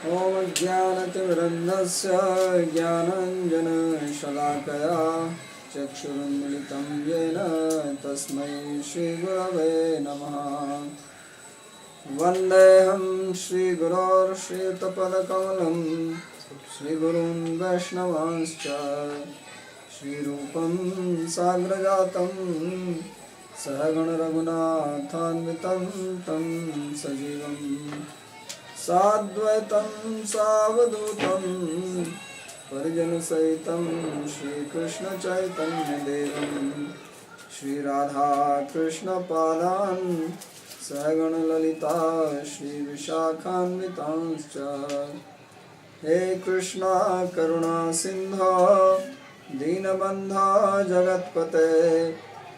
ॐ ज्ञानतिमिरन्धस्य ज्ञानाञ्जनशलाकया चक्षुरुन्मिलितं येन तस्मै श्रीगुरवे नमः। वन्देऽहं श्रीगुरोर्श्रीयुतपदकमलं श्रीगुरुं वैष्णवांश्च श्रीरूपं साग्रजातं सहगणरघुनाथान्वितं तं सजीवं साद्वैतं सावधूतं परिजनसहितं श्रीकृष्णचैतन्यदेवं श्रीराधाकृष्णपादान् सहगणललिता श्रीविशाखान्वितांश्च। हे कृष्णा करुणा सिन्धो दीनबन्धो जगत्पते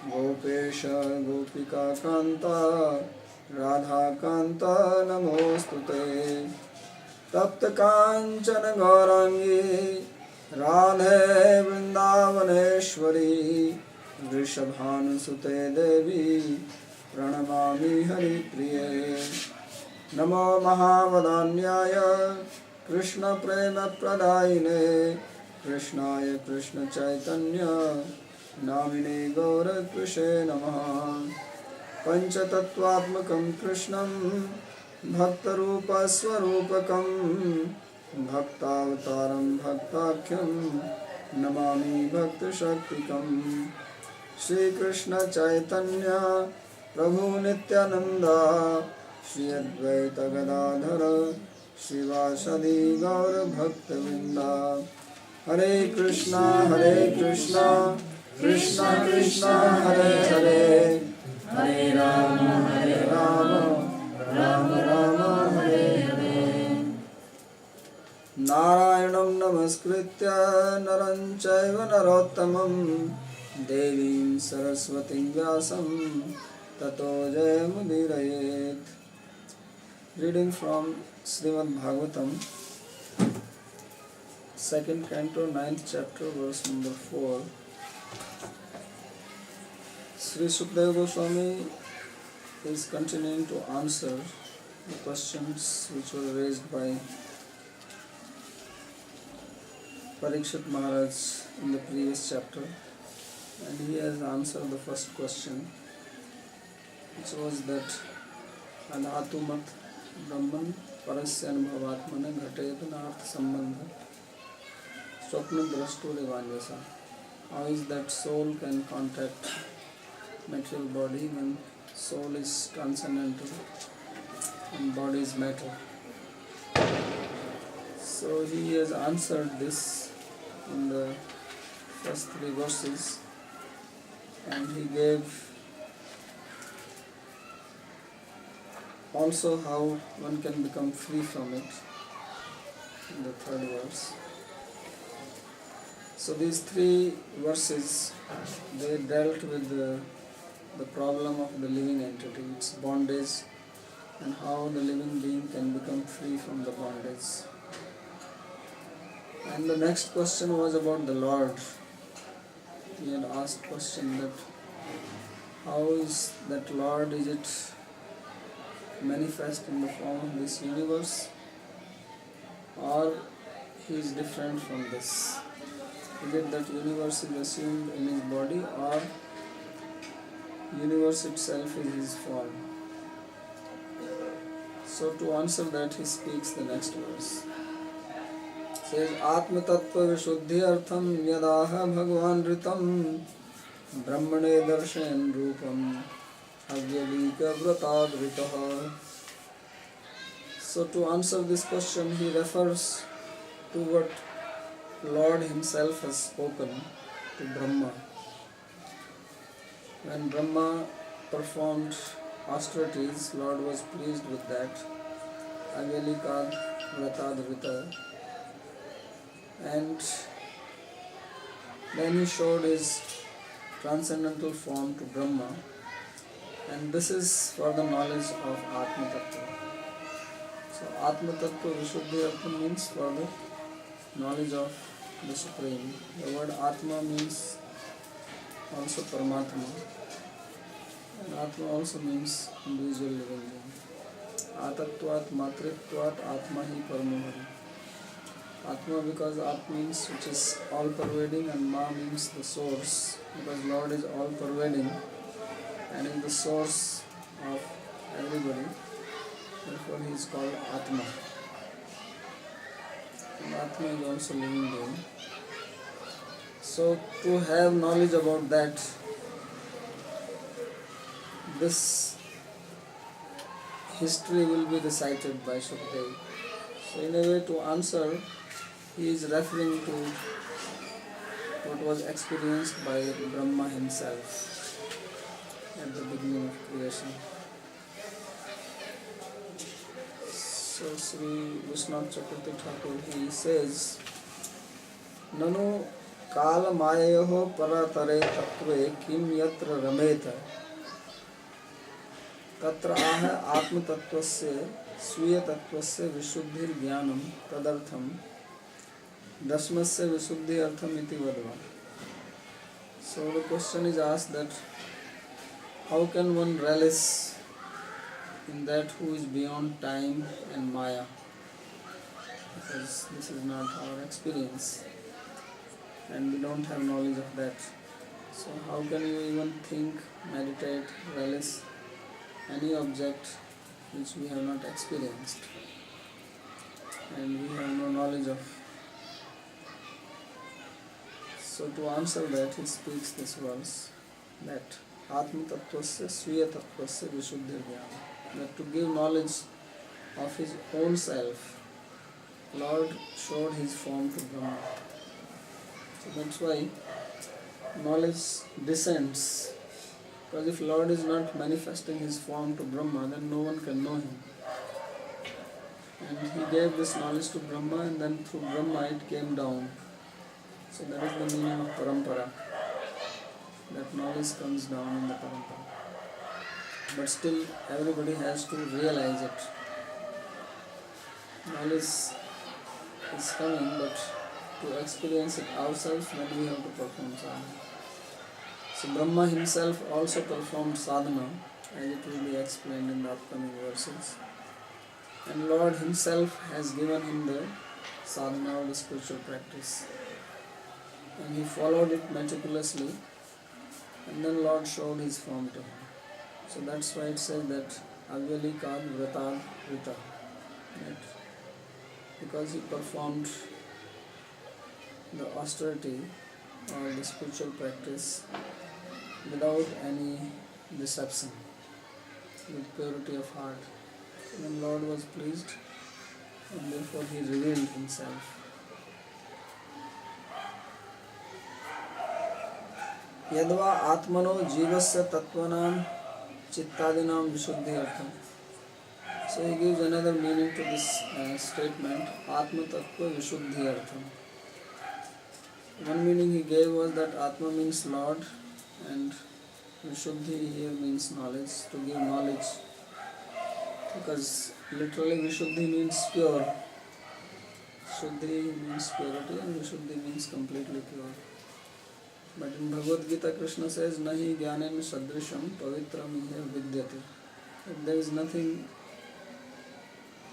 गोपेश गोपिकान्ता राधाकान्ता नमोऽस्तुते। तप्तकाञ्चन गौराङ्गी राधे वृन्दावनेश्वरी वृषभानुसुते देवी प्रणमामि हरिप्रिये। नमो महावदान्याय कृष्णप्रेमप्रदायिने कृष्णाय कृष्णचैतन्य नामिने गौरकृष्णे नमः। पञ्चतत्त्वात्मकं कृष्णं भक्तरूपस्वरूपकं भक्तावतारं भक्ताख्यं नमामि भक्तशक्तिकम्। श्रीकृष्ण चैतन्य प्रभु नित्यानंद श्री अद्वैत गदाधर श्रीवासदि गौर भक्तवृंद। हरे कृष्णा कृष्णा कृष्णा हरे हरे हरे राम राम राम हरे हरे। नारायणं नमस्कृत्य नरं चैव नरोत्तमं देवीं सरस्वतीं व्यासं ततो जयमुदीरयेत्। Reading from Srimad Bhagavatam, 2nd Canto, 9th chapter, verse number 4. Sri Sukadeva Goswami is continuing to answer the questions which were raised by Parikshit Maharaj in the previous chapter, and he has answered the first question, which was that Adhatumat Brahman Parasya Anubhavatmana Ghatayat Narth Sambandha Swapna Drashtu Devanjasa. How is that soul can contact material body when soul is transcendental and body is matter? So he has answered this in the first 3 verses, and he gave also how one can become free from it in the 3rd verse. So these 3 verses, they dealt with the problem of the living entity, its bondage, and how the living being can become free from the bondage. And the next question was about the Lord. He had asked question that how is that Lord, is it manifest in the form of this universe, or he is different from this? Is it that universe is assumed in his body, or universe itself is his form? So to answer that, he speaks the next verse. Says Atma Tattva Vishuddhi Artham Yadaha Bhagavan Ritam Brahmane Darshan Rupam Avyalika Vratadritaha. So to answer this question, he refers to what Lord himself has spoken to Brahma. When Brahma performed austerities, Lord was pleased with that. Avyalika Vratadrita. And then he showed his transcendental form to Brahma, and this is for the knowledge of Atma Tattva. So Atma Tattva Vishuddhi Artha means for the knowledge of the Supreme. The word Atma means also Paramatma, and Atma also means individual living being. Atatvat matritvat atma hi paramohari. Atma because At means which is all pervading, and Ma means the source, because Lord is all pervading and is the source of everybody. Therefore he is called Atma. And Atma is also living being. So to have knowledge about that, this history will be recited by Shukdev. So in a way, to answer, he is referring to what was experienced by Brahma himself at the beginning of creation. So Sri Vishwanath Chakravarti Thakur, he says, Nanu kala mayayoho paratare tatve kim yatra rameta तत्र आह आत्म तत्वस्य स्वीय तत्वस्य विशुद्धिर ज्ञानम तदर्थम दशमस्य विशुद्धि अर्थम इति वदवा. So the question is asked that how can one relish in that who is beyond time and maya, because this is not our experience and we don't have knowledge of that. So how can you even think, meditate, relish any object which we have not experienced and we have no knowledge of? So to answer that, he speaks this verse that Atma Tattvasya Sviya Tattvasya Vishuddhir Jnana, that to give knowledge of his own self, Lord showed his form to Brahma. So that's why knowledge descends. Because if Lord is not manifesting his form to Brahma, then no one can know him. And he gave this knowledge to Brahma, and then through Brahma it came down. So that is the meaning of parampara. That knowledge comes down in the parampara. But still everybody has to realize it. Knowledge is coming, but to experience it ourselves, then we have to perform sadhana. So Brahma himself also performed sadhana, as it will be explained in the upcoming verses. And Lord himself has given him the sadhana, or the spiritual practice. And he followed it meticulously, and then Lord showed his form to him. So that's why it says that Avyalikad Vratad Vrita. Because he performed the austerity or the spiritual practice without any deception, with purity of heart. And then Lord was pleased, and therefore he revealed himself. Yadva atmano jivasya tattvanam chittadinam vishuddhi artham. So he gives another meaning to this statement, Atma Tattva Vishuddhi Artham. One meaning he gave was that Atma means Lord, and Vishuddhi here means knowledge, to give knowledge. Because literally Vishuddhi means pure. Shuddhi means purity, and Vishuddhi means completely pure. But in Bhagavad Gita, Krishna says, Nahi jnanena sadrisham pavitram iha vidyate. There is nothing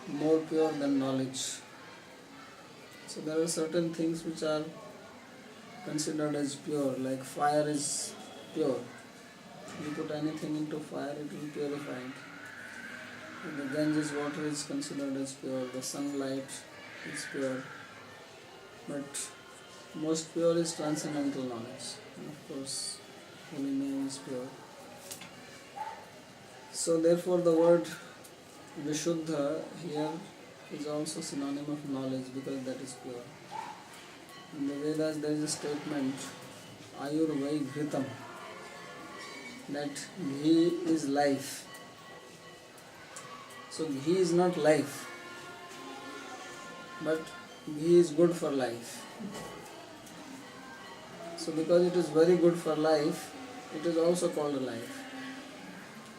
more pure than knowledge. So there are certain things which are considered as pure, like fire is pure. You put anything into fire, it will purify it. And the Ganges water is considered as pure, the sunlight is pure. But most pure is transcendental knowledge. And of course, holy name is pure. So therefore the word Vishuddha here is also synonym of knowledge, because that is pure. In the Vedas there is a statement, Ayurvai Ghritam, that ghee is life. So ghee is not life, but ghee is good for life. So because it is very good for life, it is also called life.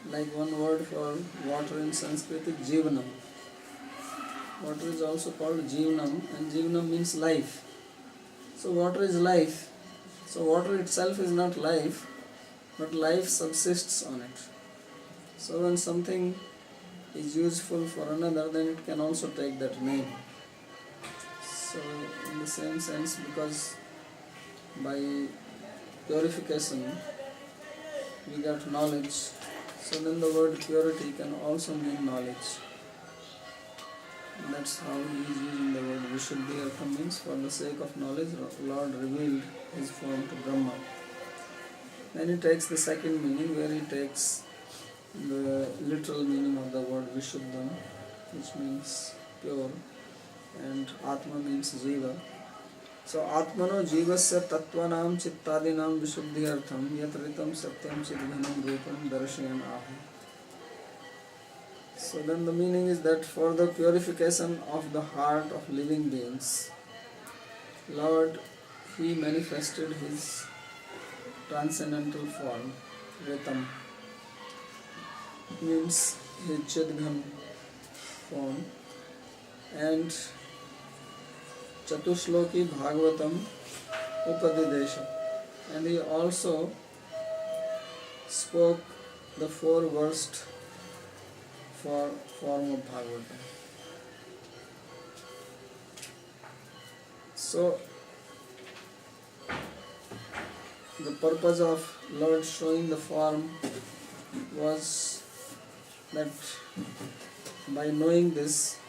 Like one word for water in Sanskrit is Jivanam. Water is also called Jivanam, and Jivanam means life. So water is life. So water itself is not life, but life subsists on it. So when something is useful for another, then it can also take that name. So in the same sense, because by purification we got knowledge, so then the word purity can also mean knowledge. And that's how he is using the word Vishuddhi. Means for the sake of knowledge, Lord revealed his form to Brahma. Then he takes the second meaning, where he takes the literal meaning of the word Vishuddham, which means pure, and Atma means Jiva. So Atmano Jivasya Tattvanam Chittadinam Vishuddhyartham Yatritam Satyam Chidghanam Rupam Darshayan Ahu. So then the meaning is that for the purification of the heart of living beings, Lord, he manifested his transcendental form, Ritam, means his Chidghan form, and Chatushloki Bhagavatam Upadidesha. And he also spoke the 4-versed form of Bhagavatam. So the purpose of Lord showing the form was that by knowing this,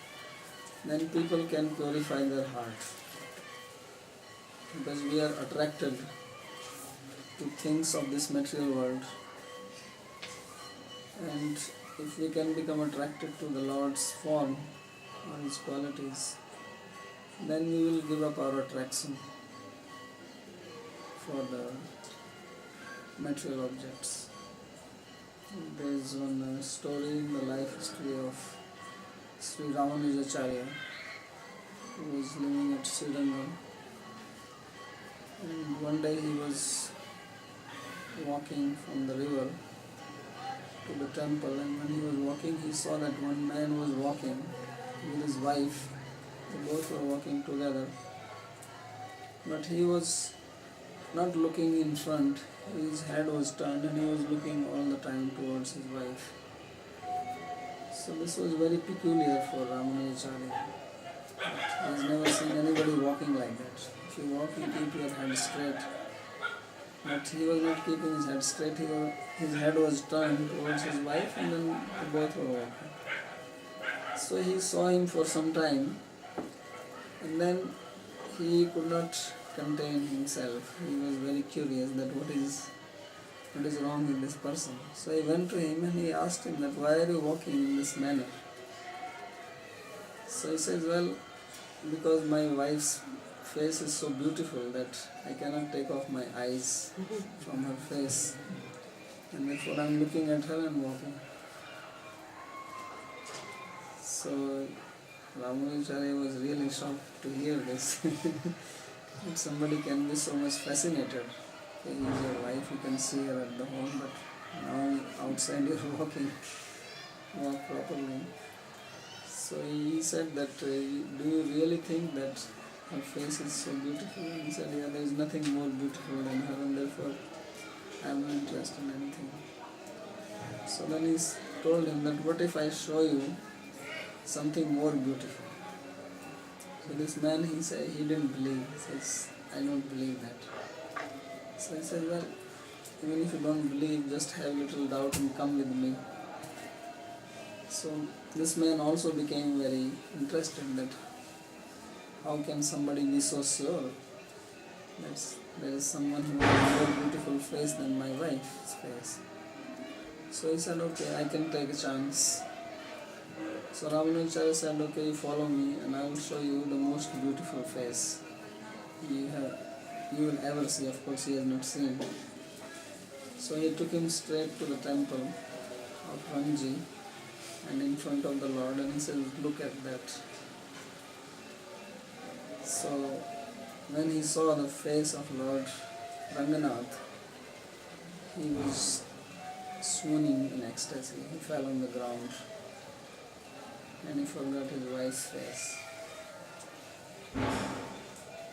then people can purify their heart, because we are attracted to things of this material world, and if we can become attracted to the Lord's form or His qualities, then we will give up our attraction for the material objects. There is one story in the life history of Sri Ramanujacharya, who was living at Srila, and one day he was walking from the river to the temple, and when he was walking, he saw that one man was walking with his wife. They both were walking together, but he was not looking in front. His head was turned and he was looking all the time towards his wife. So this was very peculiar for Ramanujacharya. He has never seen anybody walking like that. If you walk, you keep your head straight. But he was not keeping his head straight. His head was turned towards his wife, and then they both were walking. So he saw him for some time, and then he could not contain himself. He was very curious that what is wrong with this person. So he went to him and he asked him that, why are you walking in this manner? So he says, well, because my wife's face is so beautiful that I cannot take off my eyes from her face, and therefore I am looking at her and walking. So Ramanujacharya was really shocked to hear this. That somebody can be so much fascinated. He is your wife, you can see her at the home, but now outside you are walk properly. So he said that, do you really think that her face is so beautiful? And he said, yeah, there is nothing more beautiful than her, and therefore I am not interested in anything. So then he told him that, what if I show you something more beautiful? So this man, he said, he didn't believe. He says, I don't believe that. So he said, well, even if you don't believe, just have little doubt and come with me. So this man also became very interested that how can somebody be so sure that there is someone who has a more beautiful face than my wife's face. So he said, okay, I can take a chance. So Ramanujacharya said, okay, follow me and I will show you the most beautiful face you will ever see. Of course, he has not seen. So he took him straight to the temple of Ranji and in front of the Lord, and he said, look at that. So when he saw the face of Lord Ranganath, he was swooning in ecstasy. He fell on the ground and he forgot his wife's face.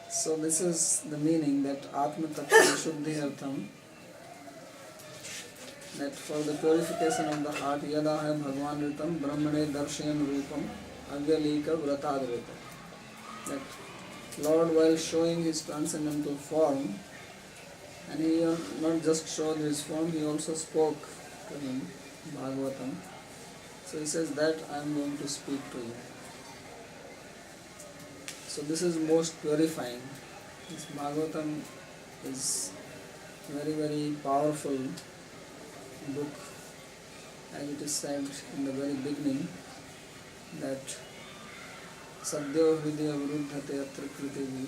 So this is the meaning that Atma Tattva Vishuddhyartham that for the purification of the heart, yada hai bhagwan ritam brahmane darshan rupam avyalika vratadrita. That Lord, while showing his transcendental form, and he not just showed his form, he also spoke to him, Bhagavatam. So he says that I am going to speak to you. So this is most purifying. This Bhagavatam is very, very powerful book, as it is said in the very beginning that Sadhyo hridaya vruddhate atra kritivi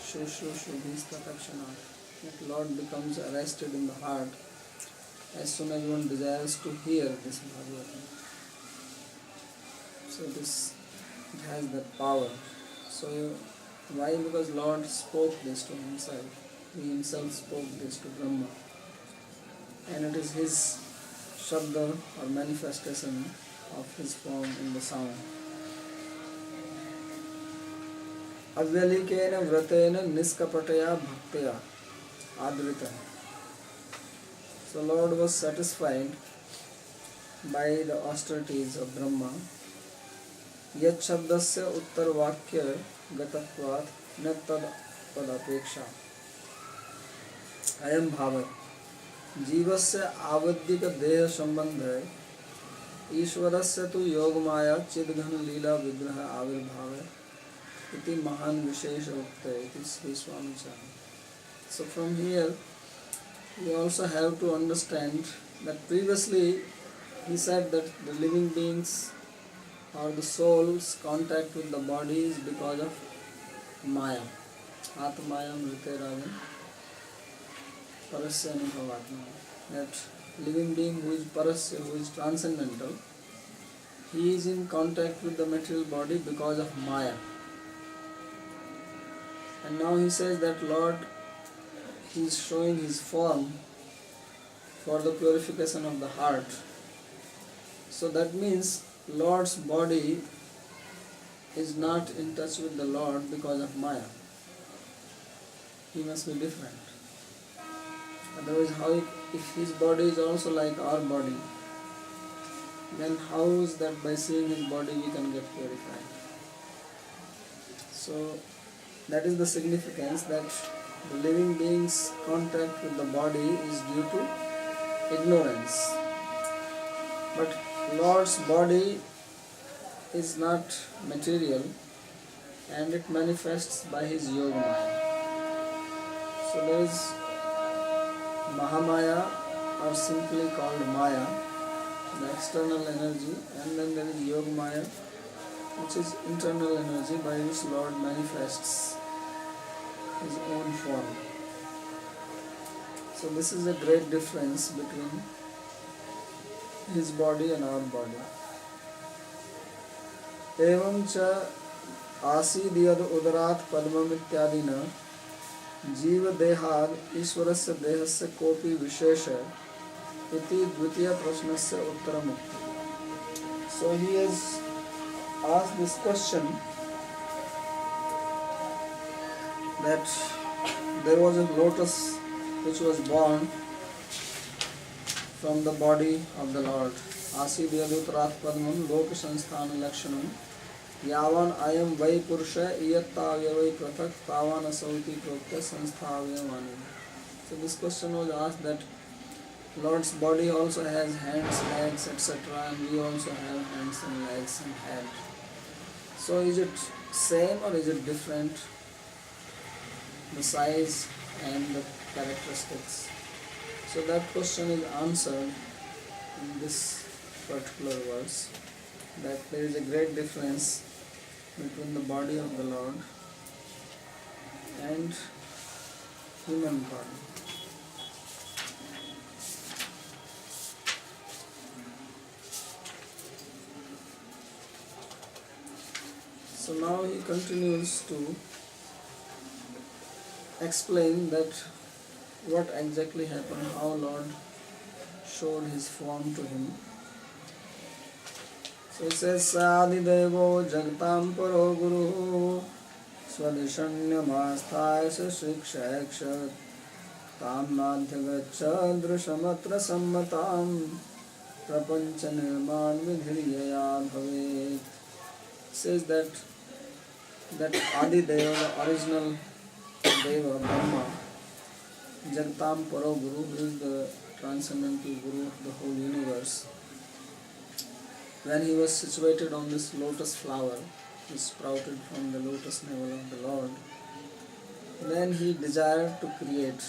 shushrushrubhistatakshanat. That Lord becomes arrested in the heart as soon as one desires to hear this Bhagavatam. So it has that power. So why? Because Lord spoke this to himself. He himself spoke this to Brahma. And it is his Shabda or manifestation of his form in the sound. Avyalikena vratena niskapataya bhaktaya adrita. So Lord was satisfied by the austerities of Brahma. Yat shabdasya uttar vakya gatatvat natad padapeksha. Ayam bhava जीवस्य आवद्यक देह संबंध है ईश्वरस्य तु योगमाया चिद्घन लीला विग्रह आविर्भाव इति महान विशेष उक्त इति श्री स्वामी चरण. So from here we also have to understand that previously he said that the living beings or the soul's contact with the body is because of Maya. Atmayam Riteravan Parasya Anubhavatma. That living being who is Parasya, who is transcendental, he is in contact with the material body because of Maya. And now he says that Lord, he is showing his form for the purification of the heart. So that means Lord's body is not in touch with the Lord because of Maya. He must be different. Otherwise, how if his body is also like our body, then how is that by seeing his body we can get purified? So that is the significance, that the living being's contact with the body is due to ignorance. But Lord's body is not material and it manifests by his yoga maya. So there is Mahamaya, or simply called Maya, the external energy, and then there is Yoga Maya, which is internal energy by which Lord manifests his own form. So this is a great difference between his body and our body. Evam cha asidiyad udarat padmam ityadina जीव देहाद ईश्वरस्य देहस्य कोपि विशेष इति द्वितीय प्रश्नस्य उत्तरम्. So he has asked this question that there was a lotus which was born from the body of the Lord. Asidiyadutrat padmam lok sansthan lakshanam यावन अयम वै पुरुष इयत्ताव्यवै पृथक तावान असौति प्रोक्त संस्थाव्यमानि. So this question was asked that Lord's body also has hands, legs, etc. and we also have hands and legs and head. So is it same or is it different? The size and the characteristics. So that question is answered in this particular verse, that there is a great difference between the body of the Lord and human body. So now he continues to explain that what exactly happened, how Lord showed his form to him. So it says, Sadidevo Jagatam Paro Guru Swadishanyamasthaisa Shikshakshat tam nadhyagacha drishamatra sammatam prapancha nirman vidhiryaya bhavet. Says that Adi Deva, the original Deva, Brahma, Jagtam Paro Guru, who is the transcendental Guru of the whole universe, when he was situated on this lotus flower, he sprouted from the lotus navel of the Lord, then he desired to create.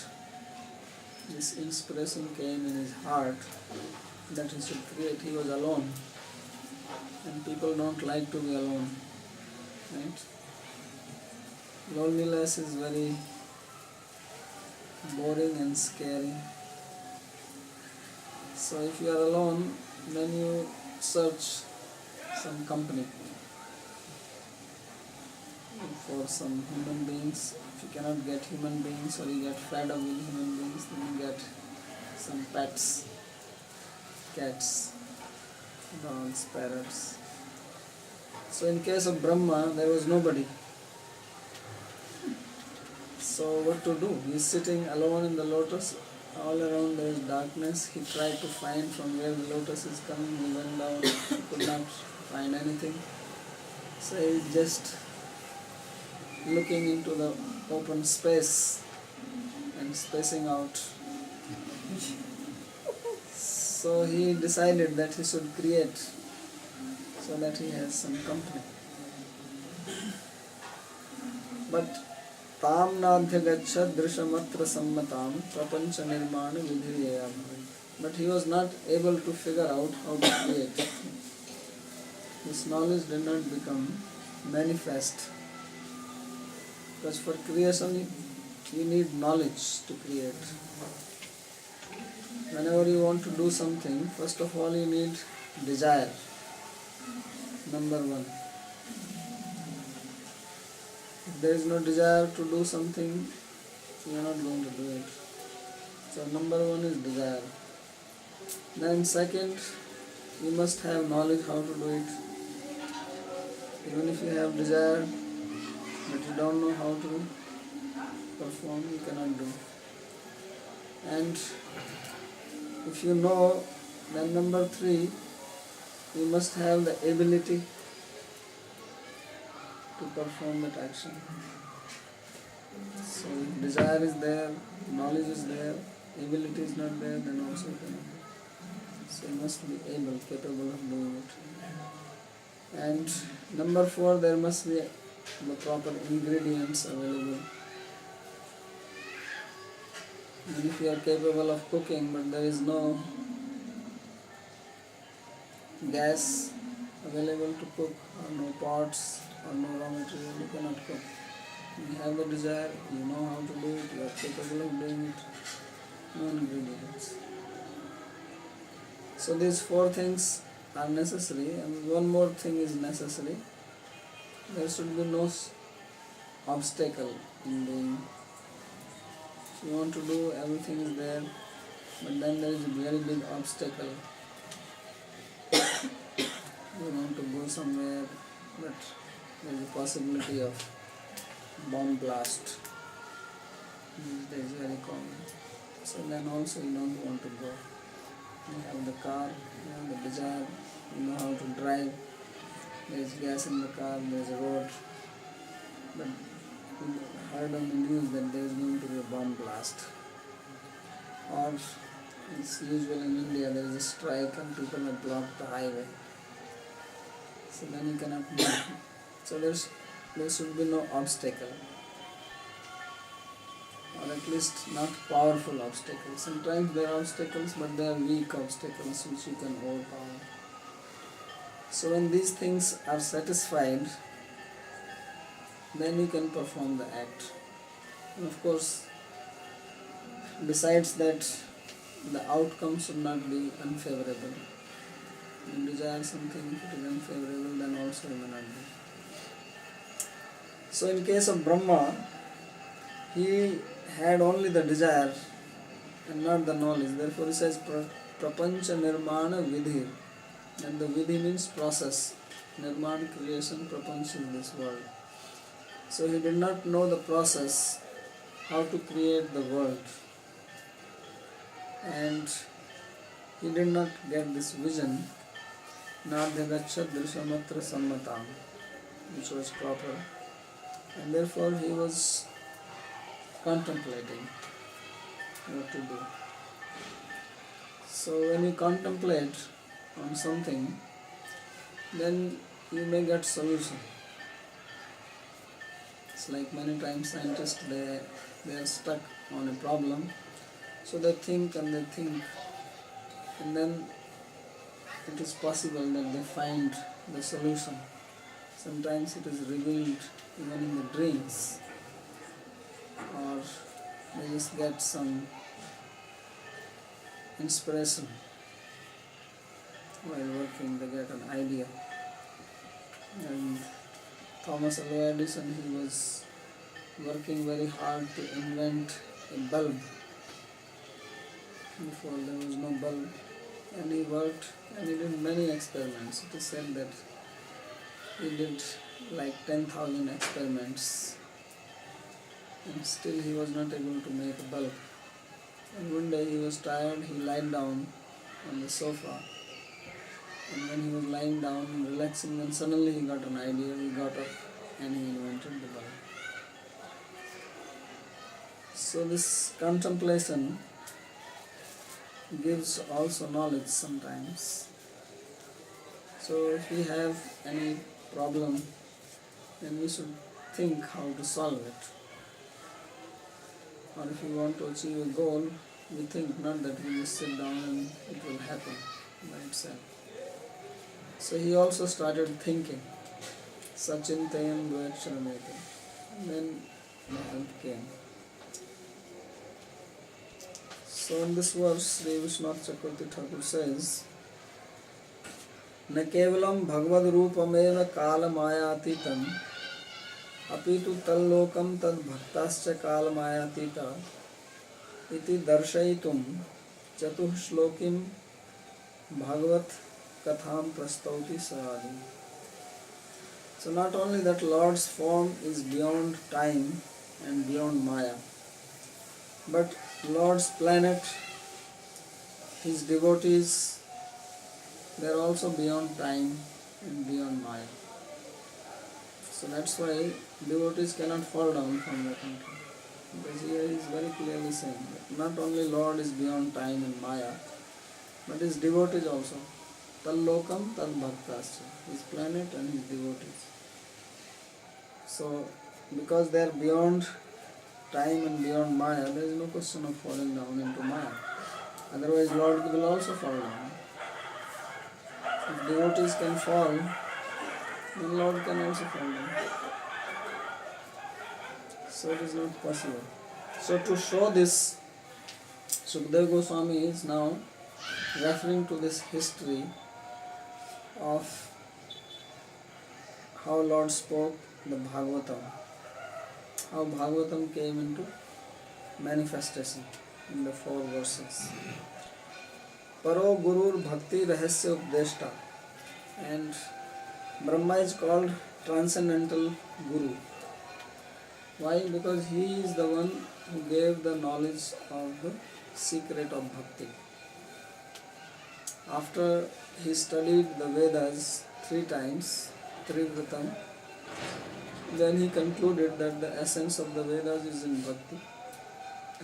This inspiration came in his heart that he should create. He was alone, and people don't like to be alone, right? Loneliness is very boring and scary. So if you are alone, then you search some company for some human beings. If you cannot get human beings, or you get fed up with human beings, then you get some pets, cats, dogs, parrots. So in case of Brahma, there was nobody. So what to do? He is sitting alone in the lotus. All around there is darkness. He tried to find from where the lotus is coming. He went down. He could not find anything. So he is just looking into the open space and spacing out. So he decided that he should create so that he has some company. But tam nadhyagacha drishamatra sammatam prapancha nirmana vidhiryaya bhavet. But he was not able to figure out how to create. His knowledge did not become manifest. Because for creation you need knowledge to create. Whenever you want to do something, first of all you need desire. Number one. If there is no desire to do something, you are not going to do it. So number one is desire. Then second, you must have knowledge how to do it. Even if you have desire, but you don't know how to perform, you cannot do. And if you know, then number three, you must have the ability to perform that action. So if desire is there, knowledge is there, ability is not there, then also you cannot. So you must be able, capable of doing it. And number four, there must be the proper ingredients available. And if you are capable of cooking, but there is no gas available to cook, or no pots, or no raw material, you cannot cook. You have the desire, you know how to do it, you are capable of doing it, no ingredients. So these four things are necessary, and one more thing is necessary. There should be no obstacle in doing. If you want to do, everything is there, but then there is a very big obstacle. You want to go somewhere, but there is a possibility of bomb blast. That is very common. So then also you don't want to go. You have the car, you have the desire, you know how to drive, there is gas in the car, there is a road, but you heard on the news that there is going to be a bomb blast. Or it's usual in India, there is a strike and people have blocked the highway. So then you cannot move. So there should be no obstacle, or at least not powerful obstacles. Sometimes there are obstacles, but they are weak obstacles which you can overpower. So when these things are satisfied, then you can perform the act. And of course, besides that, the outcome should not be unfavorable. You desire something, if it is unfavorable, then also you may not do. So in case of Brahma, he had only the desire and not the knowledge. Therefore he says prapancha nirmana vidhi. And the vidhi means process. Nirmana, creation, prapancha is this world. So he did not know the process, how to create the world. and he did not get this vision, Nadhyagachat Drishamatra Sammatam, which was proper, and therefore he was contemplating what to do. So when you contemplate on something, then you may get solution. It's like many times scientists, they are stuck on a problem, so they think and they think, and then it is possible that they find the solution. Sometimes it is revealed even in the dreams, or they just get some inspiration while working, they get an idea. And Thomas Alva Edison, he was working very hard to invent a bulb. Before there was no bulb, and he worked and he did many experiments. It is said that he did like 10,000 experiments, and still he was not able to make a bulb. And one day he was tired, he lied down on the sofa, and when he was lying down and relaxing, then suddenly he got an idea, he got up and he invented the bulb. So this contemplation gives also knowledge sometimes. So if we have any problem, then we should think how to solve it. Or if we want to achieve a goal, we think, not that we just sit down and it will happen by itself. So he also started thinking, Sachintayam Dvaksharameti, and then the help came. So in this verse, Sri Vishwanath Chakravarti Thakur says, न केवलं भगवद रूपमेव काल मायातीतं अपितु तल्लोकं तद् भक्ताश्च काल मायातीता इति दर्शयितुं चतुश्लोकीं भागवत कथां प्रस्तौति सवादि. So not only that Lord's form is beyond time and beyond Maya, but Lord's planet, His devotees, they are also beyond time and beyond Maya. So that's why devotees cannot fall down from the country. Because here he is very clearly saying that not only Lord is beyond time and Maya, but His devotees also. Tallokam tal bhaktascha, His planet and His devotees. So because they are beyond time and beyond Maya, there is no question of falling down into Maya. Otherwise Lord will also fall down. If devotees can fall, then Lord can also fall down. So it is not possible. So to show this, Sukadeva Goswami is now referring to this history of how Lord spoke the Bhagavatam, how Bhagavatam came into manifestation in the 4 verses. Paro Gurur Bhakti Rahasya Updeshta, and Brahma is called Transcendental Guru. Why? Because he is the one who gave the knowledge of the secret of Bhakti. After he studied the Vedas 3 times, Trivritam, then he concluded that the essence of the Vedas is in Bhakti,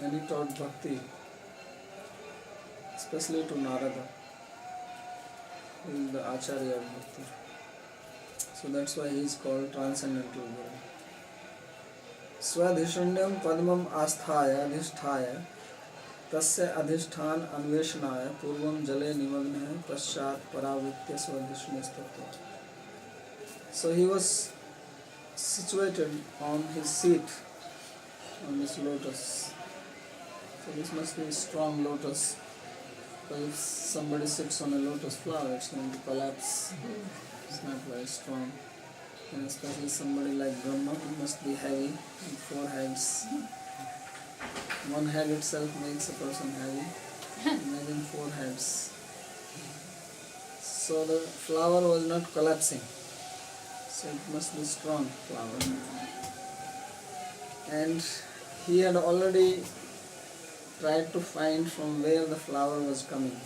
and he taught Bhakti, especially to Narada, who is the Acharya of Bhakti. So that's why he is called Transcendental Guru. Swadhishunyam padmam asthaya adhishthaya tasya adhishthana anveshanaya purvam jale nimagnaya paschat paravritya swadhishunyastatra. So he was situated on his seat, on this lotus. So this must be a strong lotus, because if somebody sits on a lotus flower, it's going to collapse. It's not very strong. And especially somebody like Brahma, he must be heavy, with 4 heads. One head itself makes a person heavy. Imagine 4 heads. So the flower was not collapsing. So it must be strong flower. And he had already tried to find from where the flower was coming.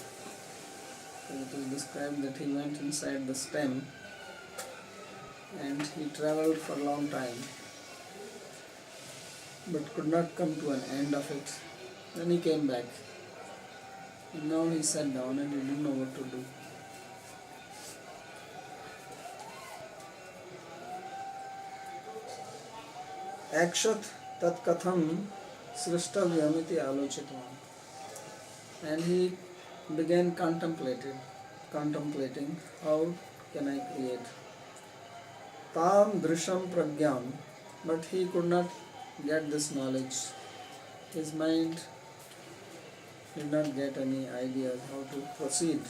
So it is described that he went inside the stem and he travelled for a long time but could not come to an end of it. Then he came back. And now he sat down and he didn't know what to do. Akshat tat katham srishtavyamiti alochitvan. And he began contemplating how can I create. Tam drisham pragyam, but he could not get this knowledge. His mind did not get any ideas how to proceed.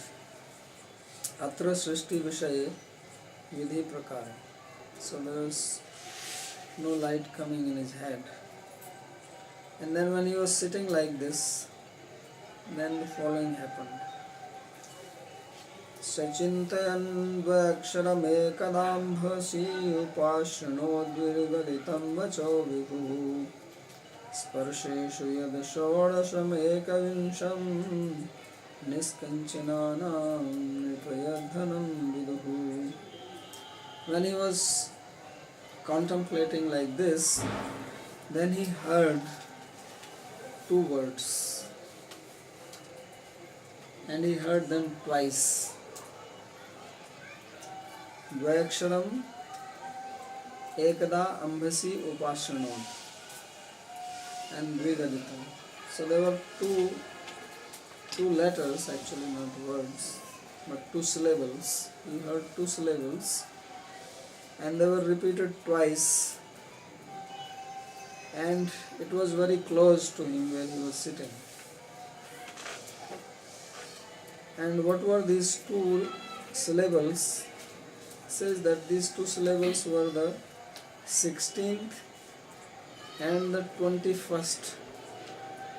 Atra srishti vishaye vidhi prakara. So there was no light coming in his head. And then when he was sitting like this, then the following happened. Sachintayan vaksharam ekadam bhasi upashrano dvirgaditam vacho vipuhu sparsheshu yad shodasham ekavinsham niskanchananam nipayadhanam viduhu. When he was contemplating like this, then he heard two words, and he heard them twice. Dvayaksharam ekada ambhasi upashrano and dvigaditam. So there were two letters, actually not words, but two syllables. He heard two syllables and they were repeated twice, and it was very close to him where he was sitting. And what were these two syllables? It says that these two syllables were the 16th and the 21st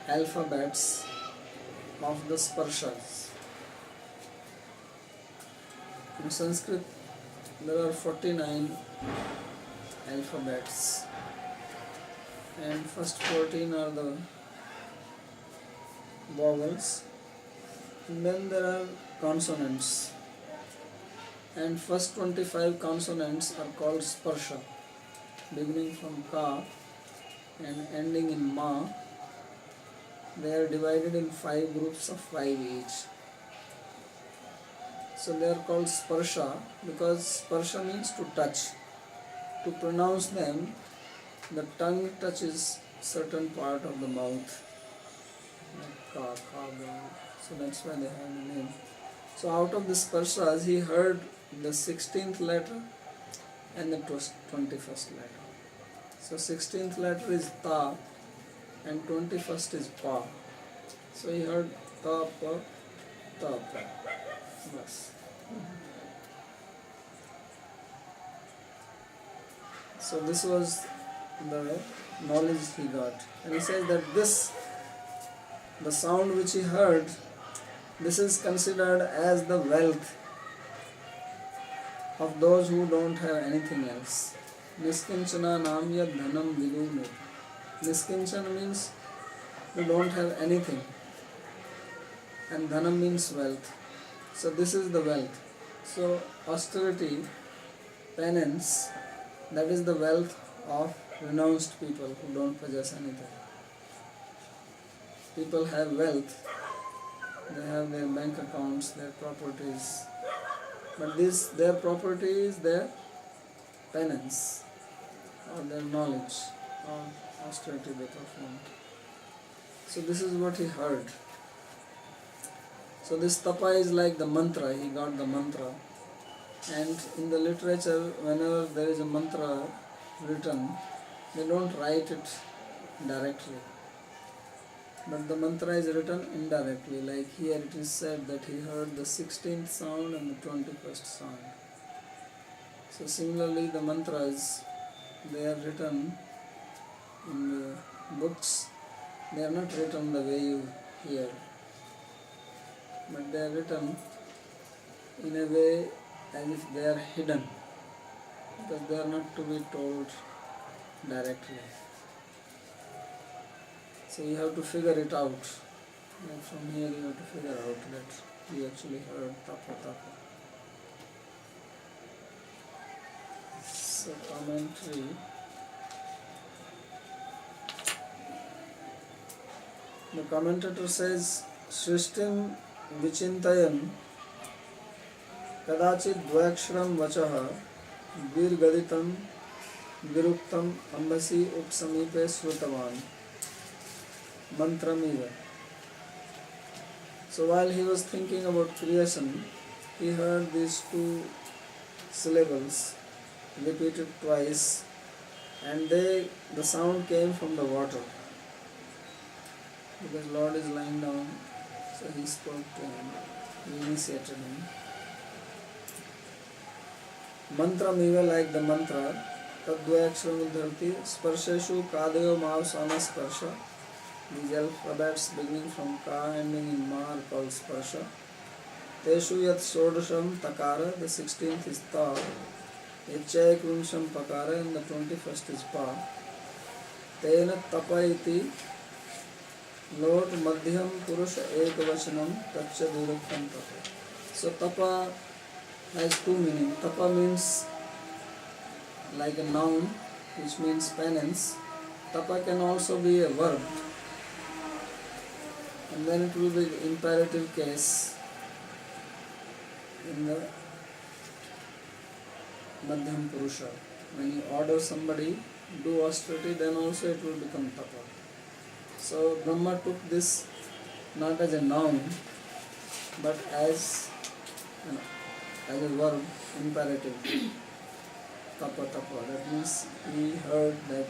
alphabets of the Sparshas. In Sanskrit, there are 49 alphabets, and first 14 are the vowels, and then there are consonants, and first 25 consonants are called sparsha, beginning from ka and ending in ma. They are divided in 5 groups of 5 each. So they are called sparsha because sparsha means to touch. To pronounce them, the tongue touches certain part of the mouth, like ka, ka, ba. So that's why they have the name. So out of the sparshas, he heard the 16th letter and the 21st letter. So 16th letter is ta and 21st is pa. So he heard ta, pa, ta, pa. Bas. So this was the knowledge he got. And he says that the sound which he heard, this is considered as the wealth of those who don't have anything else. Niskinchana namya dhanam vidune. Niskinchana means you don't have anything, and dhanam means wealth. So this is the wealth. So austerity, penance, that is the wealth of renounced people who don't possess anything. People have wealth, they have their bank accounts, their properties, but their property is their penance or their knowledge or austerity they perform. So this is what he heard. So this tapa is like the mantra, he got the mantra. And in the literature, whenever there is a mantra written, they don't write it directly, but the mantra is written indirectly. Like here it is said that he heard the 16th sound and the 21st sound. So similarly the mantras, they are written in the books. They are not written the way you hear, but they are written in a way as if they are hidden, because they are not to be told directly. So you have to figure it out. And from here you have to figure out that you actually heard tapa tapa. So commentary. The commentator says, Srishtim vichintayan kadachit dvayakshram vachaha virgaditam viruktam ambasi upsamipe srutavan mantramiva. So while he was thinking about creation, he heard these two syllables repeated twice, and the sound came from the water. Because Lord is lying down, so he spoke to him, he initiated him. Mantramiva, like the mantra, tadvayakshram udharti, sparsheshu kadayo mausana sparsha. These alphabets beginning from ka ending in ma are called sparsha. Teshu yat shodasham takara, the 16th is ta. Yachaya krunsham pakara, and the 21st is pa. Tena tapa iti Lord madhyam purusha ekavachanam tacha duruktam tapa. So tapa has two meanings. Tapa means like a noun, which means penance. Tapa can also be a verb, and then it will be imperative case in the madhyam purusha. When you order somebody do austerity, then also it will become tapa. So Brahma took this not as a noun, but as a verb, imperative. Tapa tapa. That means he heard that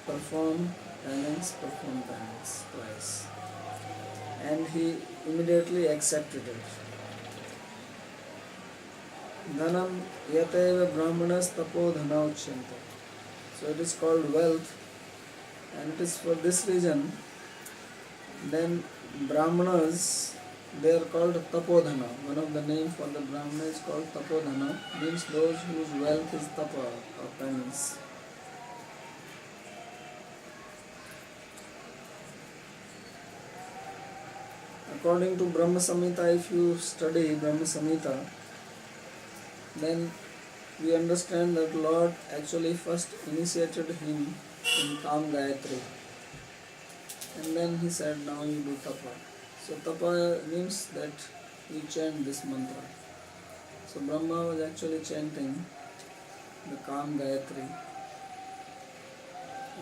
perform penance twice. And he immediately accepted it. Dhanam yateva brahmanas tapo dhana uchyanta. So it is called wealth, and it is for this reason then brahmanas, they are called tapodhana. One of the names for the brahmana is called tapodhana, means those whose wealth is tapa or penance. According to Brahma Samhita, if you study Brahma Samhita, then we understand that Lord actually first initiated him in Kam Gayatri, and then he said, now you do tapa. So tapa means that you chant this mantra. So Brahma was actually chanting the Kam Gayatri,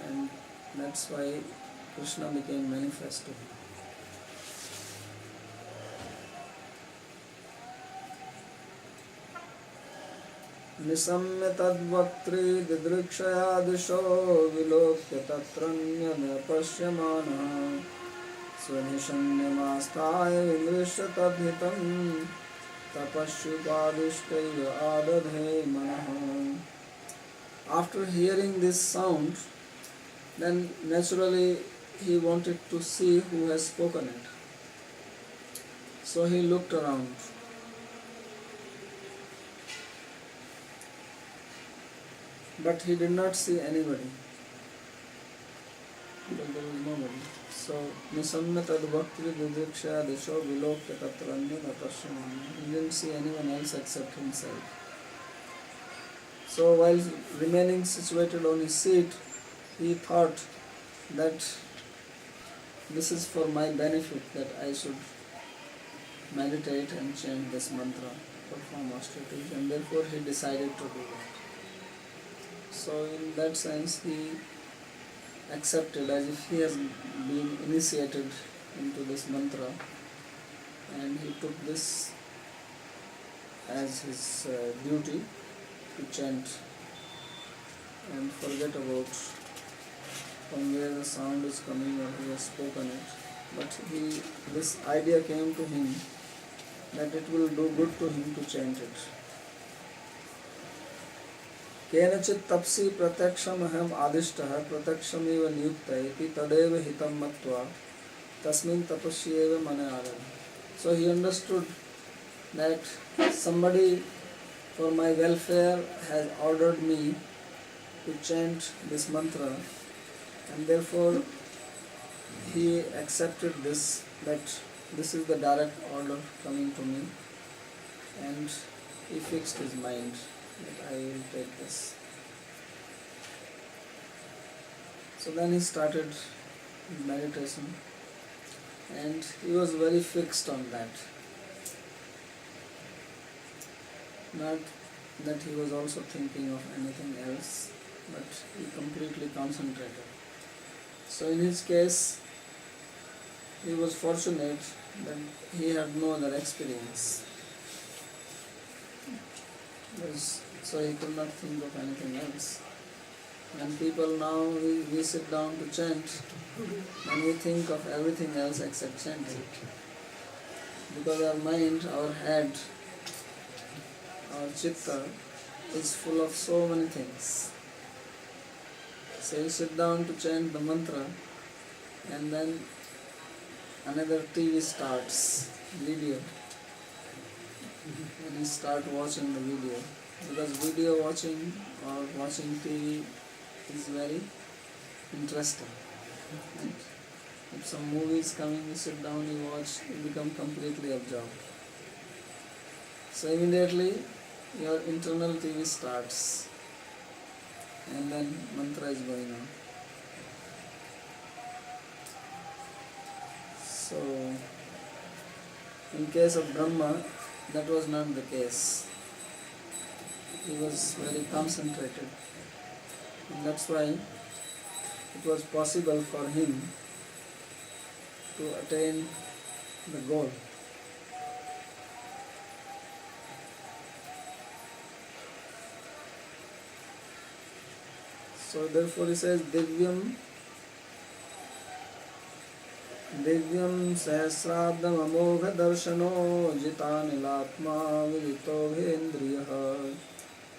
and that's why Krishna became manifest to him. Nisamya tadvaktri didrikshaya disho vilokya tatranya pasyamana svanishanyamastaya vindrishya tadhitam tapashyupadishtaya adadhe manaha. After hearing this sound, then naturally he wanted to see who has spoken it. So he looked around. But he did not see anybody, because there was nobody. So, nisamya tadvaktri didrikshaya disho vilokya tatranya napashyamana. He didn't see anyone else except himself. So, while remaining situated on his seat, he thought that this is for my benefit, that I should meditate and chant this mantra, perform austerities, and therefore he decided to do that. So in that sense he accepted, as if he has been initiated into this mantra, and he took this as his duty to chant and forget about from where the sound is coming or who has spoken it. But this idea came to him that it will do good to him to chant it. केनचित् तपसि प्रत्यक्षम् अहम् आदिष्टः प्रत्यक्षमेव नियुक्तः इति तदेव हितं मत्वा तस्मिन् तपस्यैव मने आरभे. So he understood that somebody for my welfare has ordered me to chant this mantra, and therefore he accepted this, that this is the direct order coming to me, and he fixed his mind that I will take this. So then he started meditation, and he was very fixed on that. Not that he was also thinking of anything else, but he completely concentrated. So in his case, he was fortunate that he had no other experience. So he could not think of anything else. And people now, we sit down to chant, and we think of everything else except chanting. Because our mind, our head, our chitta is full of so many things. So you sit down to chant the mantra, and then another TV starts, video, and you start watching the video. Because video watching or watching TV is very interesting. And if some movie is coming, you sit down, you watch, you become completely absorbed. So immediately your internal TV starts, and then mantra is going on. So in case of Brahma, that was not the case. He was very concentrated, and that's why it was possible for him to attain the goal. So therefore he says, Divyam sahasradam amogha darshano jitanilatma vidito bhendriyaha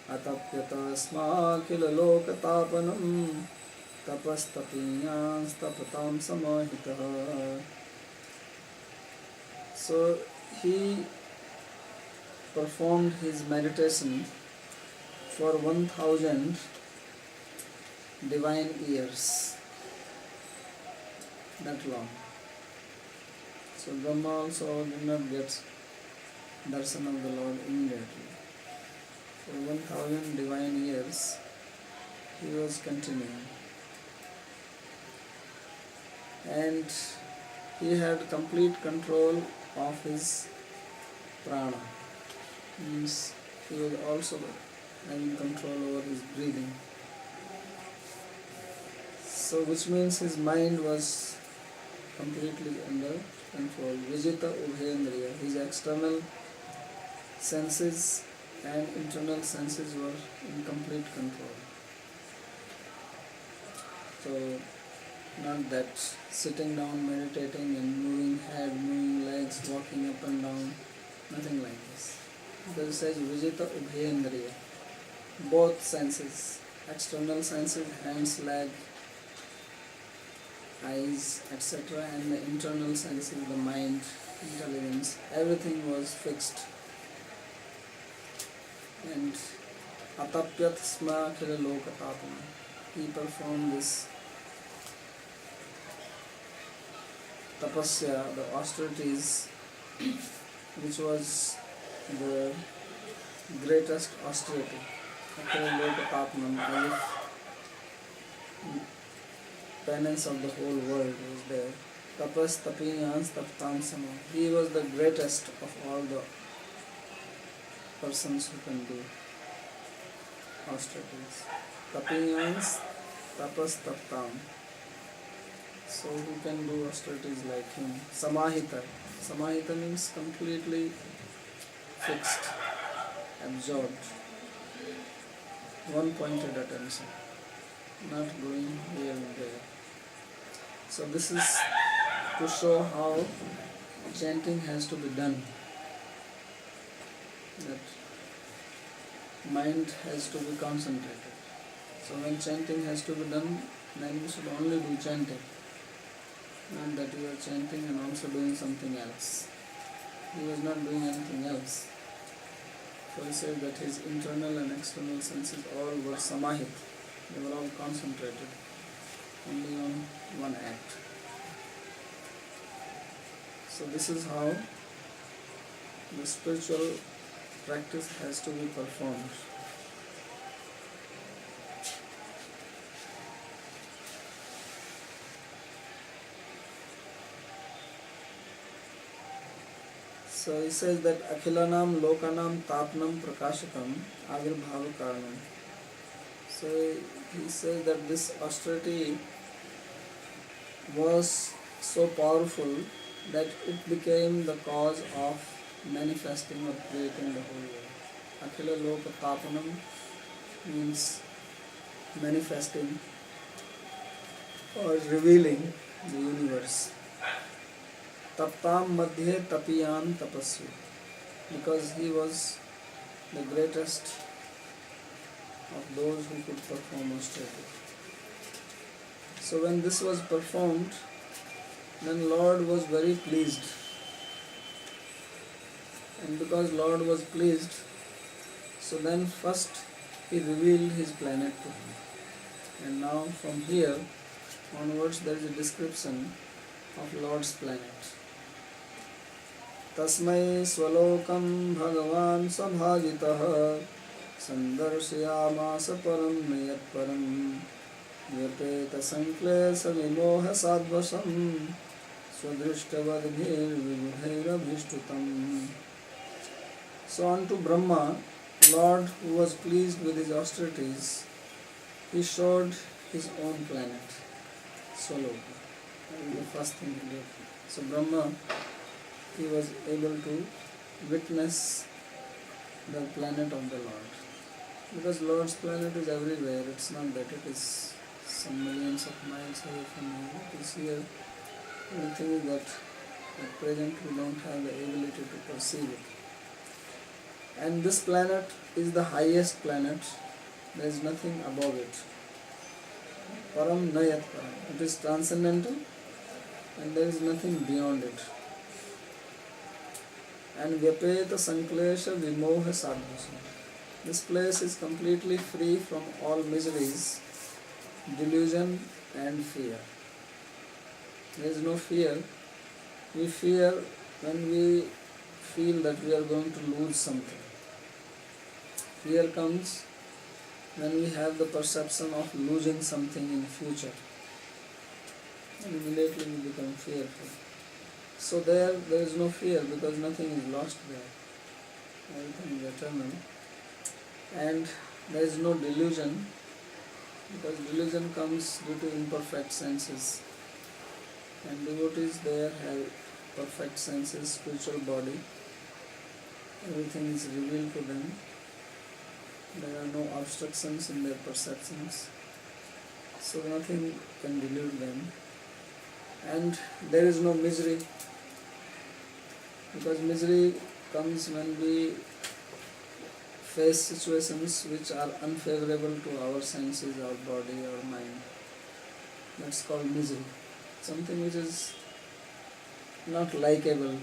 atapyata smakhila lokatapanam tapastapiyans tapatam samahitaha. So he performed his meditation for 1000 divine years, that long. So Brahma also did not get darshan of the Lord immediately. For 1000 divine years he was continuing, and he had complete control of his prana. Means he was also having control over his breathing. So which means his mind was completely under control. Vijita Ubhendriya, his external senses and internal senses were in complete control. So not that sitting down, meditating and moving head, moving legs, walking up and down, nothing like this. So it says Vijita Ubhendriya, both senses, external senses, hands, leg, eyes, etc., and the internal senses, the mind, intelligence, everything was fixed. And atapyat sma khila lokatapana, he performed this tapasya, the austerities, which was the greatest austerity. Akhila lokatapana, as if penance of the whole world was there. Tapas tapiyans taptam sama. He was the greatest of all the persons who can do austerities. Tapiyans tapas taptam. So who can do austerities like him? Samahita. Samahita means completely fixed, absorbed, one-pointed attention, not going here and there. So this is to show how chanting has to be done. That mind has to be concentrated. So when chanting has to be done, then you should only do chanting. Not that you are chanting and also doing something else. He was not doing anything else. So he said that his internal and external senses all were samahit. They were all concentrated only on one act. So this is how the spiritual practice has to be performed. So he says that Akhilanam Lokanam Tapnam Prakashakam Avirbhava Karanam. So he says that this austerity was so powerful that it became the cause of manifesting or creating the whole world. Akhila Loka Tapanam means manifesting or revealing the universe. Taptam Madhye Tapiyan Tapasvi, because he was the greatest of those who could perform austerity. So when this was performed, then Lord was very pleased. And because Lord was pleased, so then first he revealed his planet to him. And now from here onwards there is a description of Lord's planet. Tasmai swalokam bhagavan sabhajitah sandarshayamasa param nayat param vyapeta sanklesa vimoha sadvasam swadrishtavadbhir vibudhairabhishtutam. So unto Brahma, Lord, who was pleased with his austerities, he showed his own planet, Swaloka. That is the first thing he did. So Brahma, he was able to witness the planet of the Lord. Because Lord's planet is everywhere. It's not that it is some millions of miles away from here. It is here. The thing is that at present we don't have the ability to perceive it. And this planet is the highest planet. There is nothing above it. Param Nayat Param. It is transcendental and there is nothing beyond it. And Vyapeta Sanklesha Vimoha Sadhvasam. This place is completely free from all miseries, delusion and fear. There is no fear. We fear when we feel that we are going to lose something. Fear comes when we have the perception of losing something in future. And immediately we become fearful. So there is no fear because nothing is lost there. Everything is eternal. And there is no delusion because delusion comes due to imperfect senses. And devotees there have perfect senses, spiritual body. Everything is revealed to them. There are no obstructions in their perceptions. So nothing can delude them. And there is no misery. Because misery comes when we face situations which are unfavorable to our senses, our body, our mind. That's called misery. Something which is not likeable,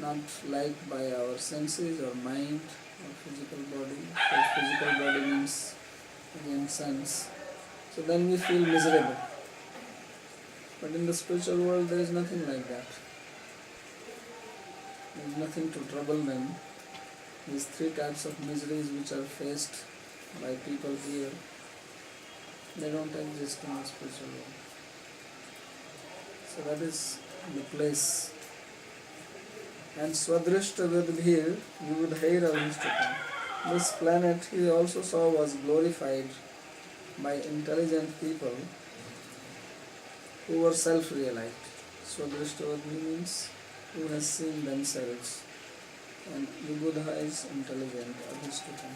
not liked by our senses or mind or physical body. So physical body means again sense. So then we feel miserable. But in the spiritual world there is nothing like that. There is nothing to trouble them. These three types of miseries which are faced by people here, they don't exist in the spiritual world. So that is the place. And Swadrishta Vidbhir Vibudhaira Vishtutam. This planet he also saw was glorified by intelligent people who were self-realized. Swadrishta Vidbhir means who has seen themselves. And Vibudha is intelligent, Abhishtutam.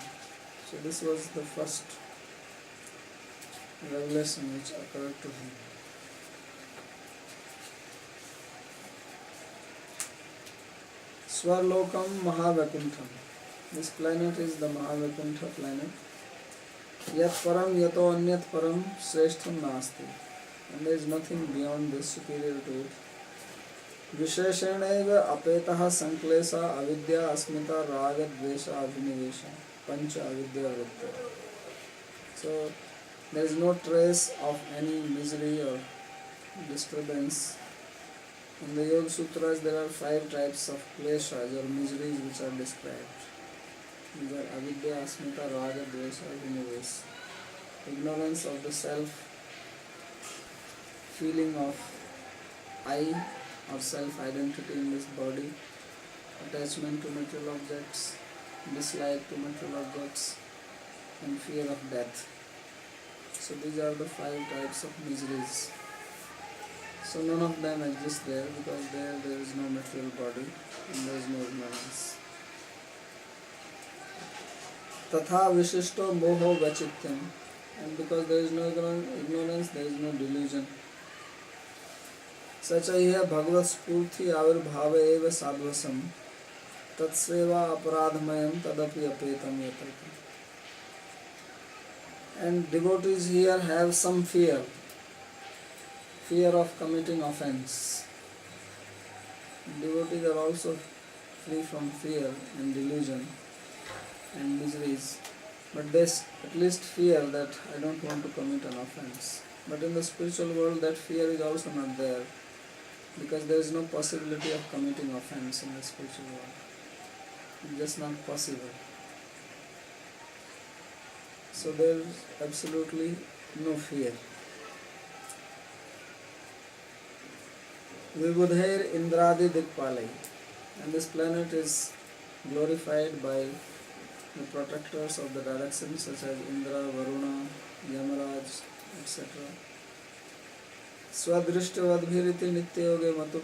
So this was the first revelation which occurred to him. Swarlokam Mahavakuntham. This planet is the Mahavakuntha planet. Yat param yato anyat param sreshtham nasti. And there is nothing beyond this, superior to it. Visheshenaiva apetaha sanklesa avidya asmita raga dvesha abhinivesha pancha avidya vritta. So there is no trace of any misery or disturbance In the Yoga Sutras there are 5 types of kleshas or miseries which are described. These are avidya, asmita, raga, dvesha, vinivesa. Ignorance of the self, feeling of I or self-identity in this body, attachment to material objects, dislike to material objects, and fear of death. So these are the 5 types of miseries. So none of them exist there because there is no material body and there is no ignorance. Tatha vishishto moho vachityam. And because there is no ignorance, there is no delusion. Sachaiya bhagavad spurthi avirbhava eva sadvasam tatseva aparadhamayam tadapi apetam yatartam. And devotees here have some fear of committing offense. Devotees are also free from fear and delusion and miseries, but they at least fear that I don't want to commit an offense. But in the spiritual world that fear is also not there, because there is no possibility of committing offense in the spiritual world. It's just not possible. So there is absolutely no fear. Vibudhair Indradi Dikpalai. And this planet is glorified by the protectors of the directions such as Indra, Varuna, Yamaraj, etc. Swadrishtavadbhiriti Nityoge Matup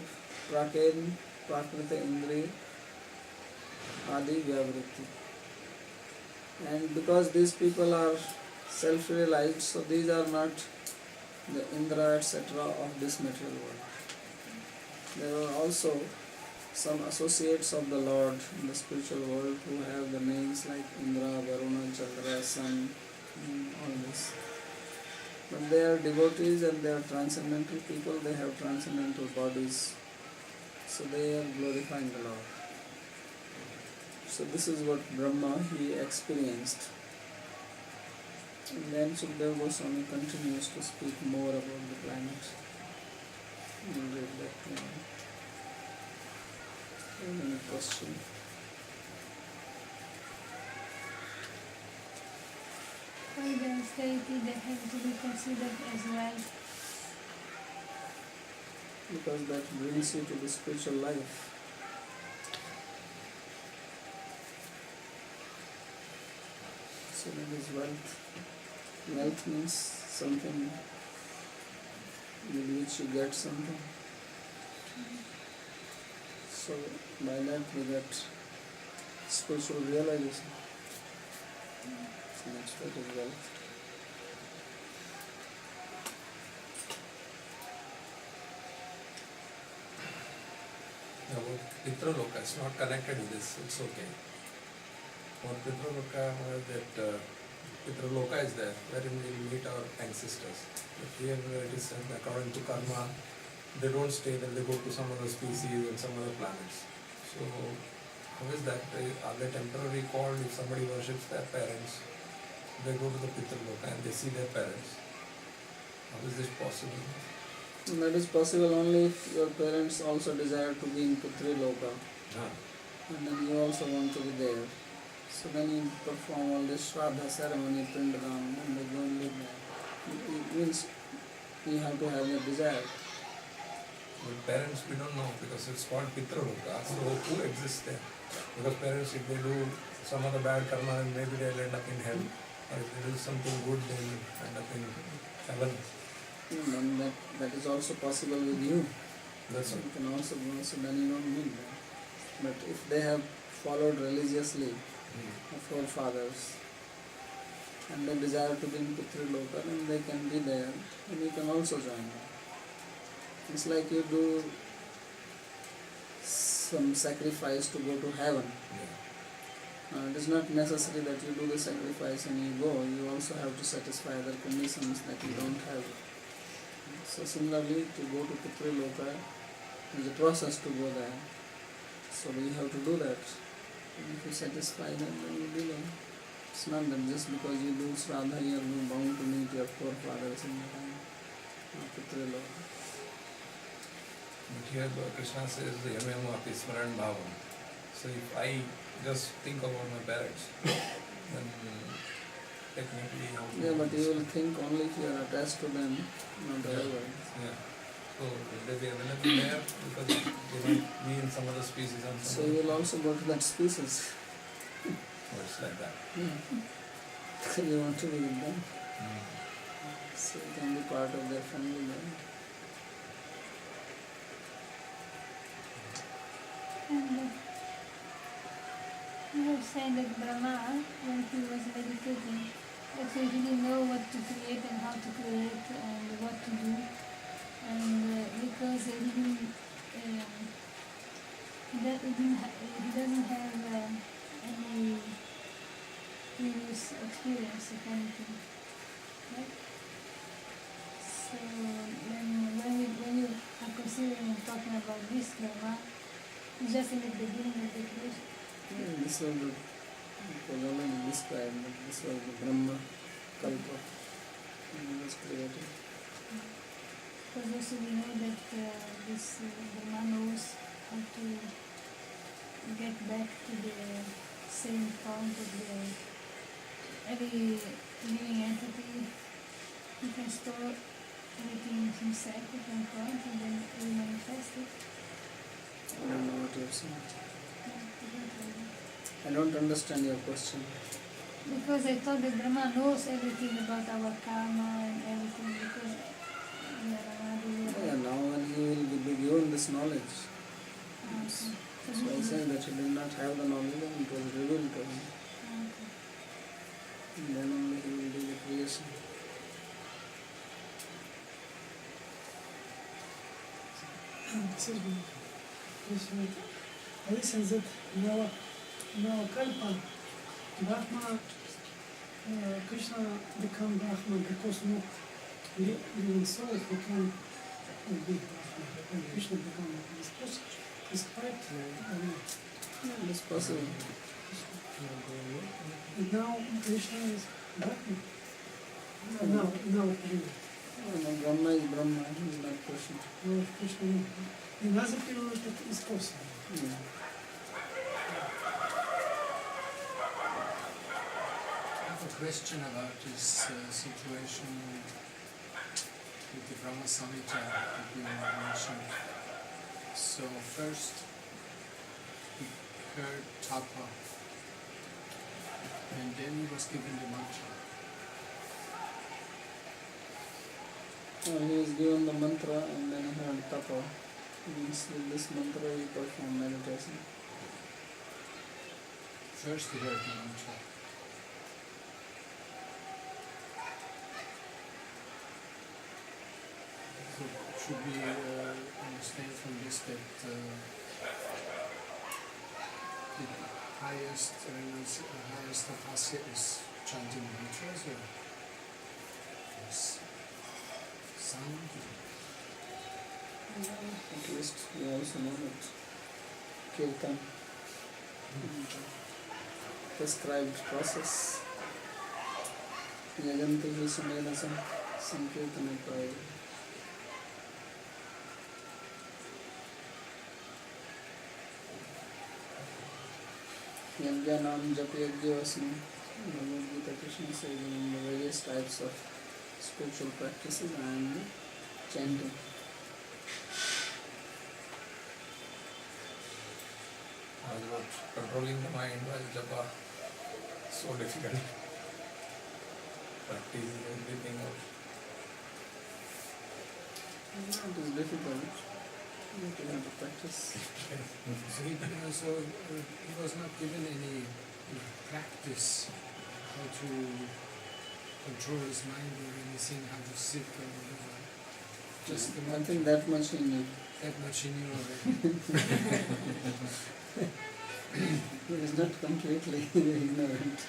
Praken Prakrita Indri Adi Vyavriti. And because these people are self-realized, so these are not the Indra, etc. of this material world. There are also some associates of the Lord in the spiritual world who have the names like Indra, Varuna, Chandra, Sun, all this. But they are devotees and they are transcendental people, they have transcendental bodies. So they are glorifying the Lord. So this is what Brahma he experienced. And then Sukadeva Goswami continues to speak more about the planet. We'll read that now. Any question? Why the austerity that have to be considered as right? Because that brings you to the spiritual life. So that is wealth. Wealth means something with which you get something. So by that we get spiritual realization. So that's what is wealth. About Pitraloka, it's not connected with this, it's okay. For Pitraloka, that Pitraloka is there, wherein we meet our ancestors. But here it is said according to karma, they don't stay there, they go to some other species and some other planets. So, how is that? Are they temporarily called if somebody worships their parents? They go to the Pitraloka and they see their parents. How is this possible? That is possible only if your parents also desire to be in Putri Loka. And then you also want to be there. So then you perform all this Shraddha ceremony, Vrindavana, and they go and live there. It means you have to have a desire. But parents we don't know because it's called Pitraloka, so who exists there? Because parents, if they do some other bad karma, then maybe they'll end up in hell. Or if they do something good, they'll end up in heaven. And that is also possible with you. That's You all. can also go, so then you don't need them. But if they have followed religiously the forefathers and they desire to be in Pitri Loka, then they can be there and you can also join them. It's like you do some sacrifice to go to heaven. Yeah. It is not necessary that you do the sacrifice and you go. You also have to satisfy other conditions that you don't have. So similarly, to go to Pitri Loka, there is a process to go there. So we have to do that. And if you satisfy them, then you do them. It's not that just because you do Shraddha, you are bound to meet your forefathers in the time of Pitri Loka. But here Krishna says yamema api smaran bhavam. So if I just think about my parents, then technically how to Yeah, but you will think only if you are attached to them, not otherwise. Yeah. So will they be available there because they might be in some other species and So some you will also go to that species. Oh, it's like that. Yeah. You want to be with them. So you can be part of their family then. And you were saying that Brahma, when he was meditating, actually didn't know what to create and how to create and what to do. And because he doesn't have any previous experience of anything, right? So when you are considering and talking about this Brahma, it's just in the beginning of the creation. Yeah, this was the, it was already described that this was the Brahma Kalpa. And it was created. Because also we know that this Brahma knows how to get back to the same point of the every living entity. He can store everything in himself at one point and then he manifest it. I don't know what you're saying. Yeah, I don't understand your question. because I thought that Brahma knows everything about our karma and everything because Yeah, now when he will be given this knowledge. Okay. So I say that he did not have the knowledge and it was revealed to him. Okay. And then only he will do the creation. Excuse me. I listen that in our Kalpa, Brahma, Krishna become Brahma because not living soul who can be Brahma. And Krishna become this person. It's quite Yeah, it's possible. and now Krishna is Brahma. Now period. No, Brahma is Brahma, he is not Krishna. Now Krishna, in other period it is possible. Yeah. I have a question about this situation with the Brahma Samhita that you mentioned. So first he heard Tapa and then he was given the mantra. He was given the mantra and then he heard tapa. Means with this mantra he performed meditation. First he heard the mantra. So should we understand from this that the highest tapasya is chanting mantras or sound? At least we also know that Kirtan, prescribed process. Yajanti hi sumedasam sankirtana praya. Yajnanam japyagyavasmi. Bhagavad Gita Krishna says in the various types of spiritual practices and chanting. About controlling the mind while japa, so difficult. Practicing everything else. It is difficult. You have to practice. So he was not given any practice how to control his mind or anything, how to sit or whatever. Just the I mantra. think that much he knew. That much he knew already. He is not completely ignorant.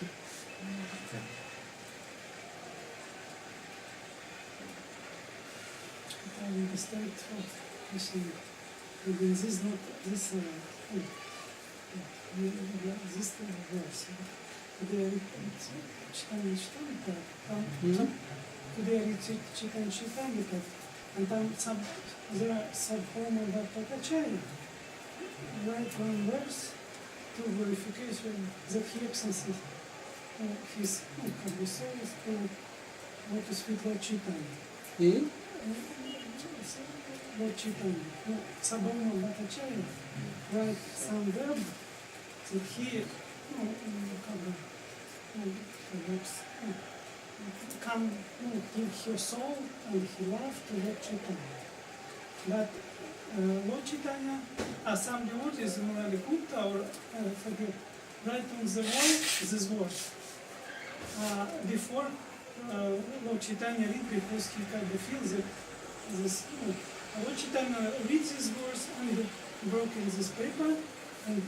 I understand what he's saying. Maybe this is not this thing. This verse. Today I read Chaitanya Charitamrita. Today I read Chaitanya Charitamrita. and там there are Sadhoma Bhattacharya, right one verse to verification that he accesses his souls to what is with Lord Chaitanya. He? Lord Chaitanya. Sadhoma Bhattacharya, write some verb that he come give your soul and he love to Lord Chaitanya. But Lord Chaitanya, some devotees in Lalikuta or forget, write on the wall this word. Before Lord Chaitanya read, because he kind of feels that this Lord Chaitanya reads this verse and broke in this paper, and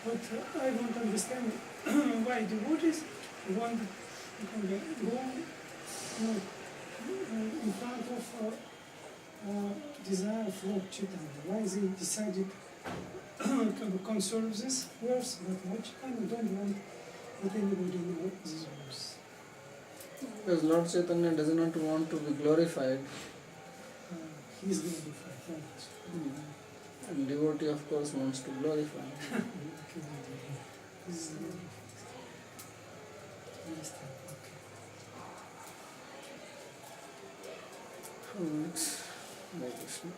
what I don't understand why devotees want to go in front of desire of Lord Chaitanya. Why they decided to conserve this verse, but Lord Chaitanya don't want that anybody know this verse. Because Lord Chaitanya does not want to be glorified. He is glorified, right? And devotee, of course, wants to glorify. Alright. Hare Krishna.